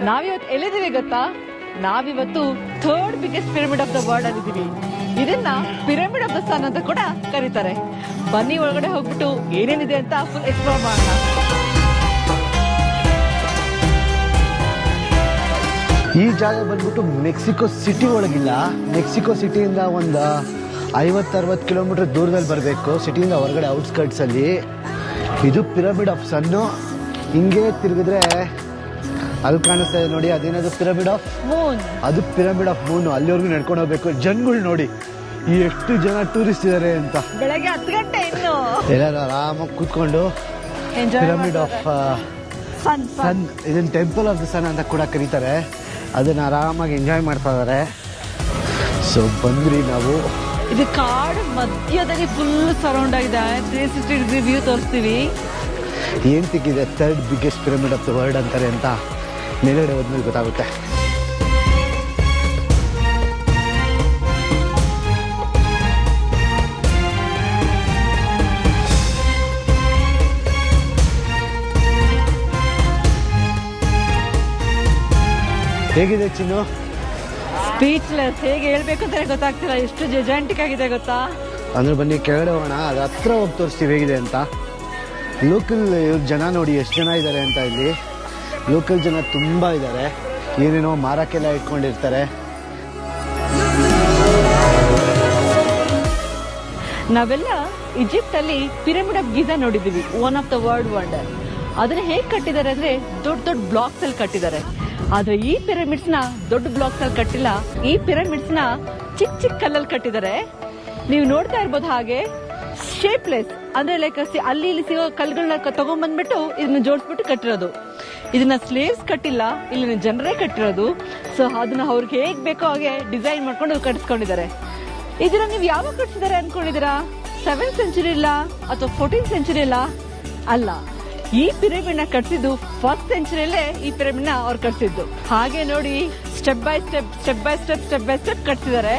ನಾವಿವತ್ತು ಎಲ್ಲಿದ್ದೀವಿ ಗೊತ್ತಾ? ನಾವಿವತ್ತು third biggest pyramid of the world ಅಲ್ಲಿದ್ದೀವಿ. ಇದನ್ನ ಪಿರಮಿಡ್ ಆಫ್ ದ ಸನ್ ಅಂತ ಕೂಡ ಕರೀತಾರೆ. ಬನ್ನಿ ಒಳಗಡೆ ಹೋಗ್ಬಿಟ್ಟು ಏನೇನಿದೆ ಅಂತ ಫುಲ್ ಎಕ್ಸ್ಪ್ಲೋರ್ ಮಾಡೋಣ. ಈ ಜಾಗ ಬಂದ್ಬಿಟ್ಟು ಮೆಕ್ಸಿಕೋ ಸಿಟಿ ಒಳಗಿಲ್ಲ. ಮೆಕ್ಸಿಕೋ ಸಿಟಿಯಿಂದ ಒಂದು 50-60 ಕಿಲೋಮೀಟರ್ ದೂರದಲ್ಲಿ ಬರಬೇಕು. ಸಿಟಿಯಿಂದ ಹೊರಗಡೆ ಔಟ್ಸ್ಕರ್ಟ್ಸ್ ಅಲ್ಲಿ. ಇದು ಪಿರಮಿಡ್ ಆಫ್ ಸನ್ನು. ಹಿಂಗೆ ತಿರುಗಿದ್ರೆ ಅಲ್ಲಿ ಕಾಣಿಸ್ತಾ ಇದೆ ನೋಡಿ, ಅದೇನದು ಪಿರಮಿಡ್ ಆಫ್ ಮೂನ್. ಅದು ಪಿರಮಿಡ್ ಆಫ್ ಮೂನ್. ಅಲ್ಲಿವರೆಗೂ ನಡ್ಕೊಂಡು ಹೋಗ್ಬೇಕು. ಜನಗಳು ನೋಡಿ ಎಷ್ಟು ಜನ ಟೂರಿಸ್ಟ್ ಇದಾರೆ ಅಂತ. ಬೆಳಗ್ಗೆ 10 ಗಂಟೆ ಇನ್ನು ಎಲ್ಲರೂ ಆರಾಮಾಗಿ ಕೂತ್ಕೊಂಡು ಪಿರಮಿಡ್ ಆಫ್ ಸನ್, ಇದನ್ನ ಟೆಂಪಲ್ ಆಫ್ ದ ಸನ್ ಅಂತ ಕೂಡ ಕರೀತಾರೆ. ಅದನ್ನ ಆರಾಮಾಗಿ ಎಂಜಾಯ್ ಮಾಡ್ತಾ ಇದಾರೆ. ಸೊ ಬಂದ್ರಿ ನಾವು. ಇದು ಕಾಡು ಮಧ್ಯದಲ್ಲಿ ಫುಲ್ ಸರೌಂಡ್ ಆಗಿದೆ. 360 ಡಿಗ್ರಿ ವ್ಯೂ ತೋರಿಸ್ತೀವಿ. ಏನ್ ಸಿಕ್ಕಿದೆ third biggest pyramid of the world ಅಂತಾರೆ ಅಂತ ಮೇಲ್ಗಡೆ ಹೋದ್ಮೇಲೆ ಗೊತ್ತಾಗುತ್ತೆ. ಹೇಗಿದೆ ಚಿನ್ನು? ಸ್ಪೀಚ್ಲೆಸ್. ಹೇಗೆ ಹೇಳ್ಬೇಕು ಅಂತ ಗೊತ್ತಾಗ್ತಿಲ್ಲ. ಎಷ್ಟು ಜೆಜಾಂಟಿಕ್ ಆಗಿದೆ ಗೊತ್ತಾ? ಅಂದ್ರೆ ಬನ್ನಿ ಕೆಳಗಡೆ ಹೋಗೋಣ. ಅದು ಹತ್ರ ಹೋಗಿ ತೋರಿಸ್ತೀವಿ ಹೇಗಿದೆ ಅಂತ. ಲೋಕಲ್ ಜನ ನೋಡಿ ಎಷ್ಟು ಜನ ಇದ್ದಾರೆ ಅಂತ. ಇಲ್ಲಿ ಲೋಕಲ್ ಜನ ತುಂಬಾ ಇದ್ದಾರೆ. ಏನೇನೋ ಮಾರಕ್ಕೆಲ್ಲ ಇಟ್ಕೊಂಡಿರ್ತಾರೆ. ನಾವೆಲ್ಲ ಈಜಿಪ್ಟ್ ಅಲ್ಲಿ ಪಿರಮಿಡ್ ಆಫ್ ಗಿಜಾ ನೋಡಿದೀವಿ, one of the world wonder. ಅದನ್ನ ಹೇಗೆ ಕಟ್ಟಿದ್ದಾರೆ ಅಂದ್ರೆ ದೊಡ್ಡ ದೊಡ್ಡ ಬ್ಲಾಕ್ಸ್ ಅಲ್ಲಿ ಕಟ್ಟಿದ್ದಾರೆ. ಆದ್ರೆ ಈ ಪಿರಮಿಡ್ಸ್ ನ ದೊಡ್ಡ ಬ್ಲಾಕ್ಸ್ ಅಲ್ಲಿ ಕಟ್ಟಿಲ್ಲ. ಈ ಪಿರಮಿಡ್ಸ್ ನ ಚಿಕ್ಕ ಚಿಕ್ಕ ಕಲ್ಲಲ್ಲಿ ಕಟ್ಟಿದ್ದಾರೆ. ನೀವು ನೋಡ್ತಾ ಇರ್ಬೋದು ಹಾಗೆ ಶೇಪ್ಲೆಸ್. ಅಂದ್ರೆ ಲೈಕ್ ಅಲ್ಲಿ ಇಲ್ಲಿ ಸಿಗೋ ಕಲ್ಗಳನ್ನ ತಗೊಂಡ್ಬಂದ್ಬಿಟ್ಟು ಇದನ್ನ ಜೋಡಿಸ್ಬಿಟ್ಟು ಕಟ್ಟಿರೋದು. ಇದನ್ನ ಸ್ಲೇವ್ಸ್ ಕಟ್ಟಿಲ್ಲ, ಇಲ್ಲಿನ ಜನರೇ ಕಟ್ಟಿರೋದು. ಸೊ ಅದನ್ನ ಅವ್ರಿಗೆ ಹೇಗ್ ಬೇಕೋ ಹಾಗೆ ಡಿಸೈನ್ ಮಾಡ್ಕೊಂಡು ಕಟ್ಟಿಸ್ಕೊಂಡಿದ್ದಾರೆ. ಇದನ್ನ ನೀವು ಯಾವಾಗ ಕಟ್ಟಿಸಿದ್ದಾರೆ ಅನ್ಕೊಂಡಿದ್ದೀರಾ? 7th ಸೆಂಚುರಿ ಇಲ್ಲ ಅಥವಾ 14th ಸೆಂಚುರಿ ಇಲ್ಲ, ಅಲ್ಲ. ಈ ಪಿರಮಿಡ್ ನ ಕಟ್ಸಿದ್ದು 1st ಸೆಂಚುರಿಯಲ್ಲೇ ಈ ಪಿರಮಿಡ್ ನ ಅವ್ರು ಕಟ್ಸಿದ್ದು. ಹಾಗೆ ನೋಡಿ ಸ್ಟೆಪ್ ಬೈ ಸ್ಟೆಪ್ ಕಟ್ಸಿದ್ದಾರೆ.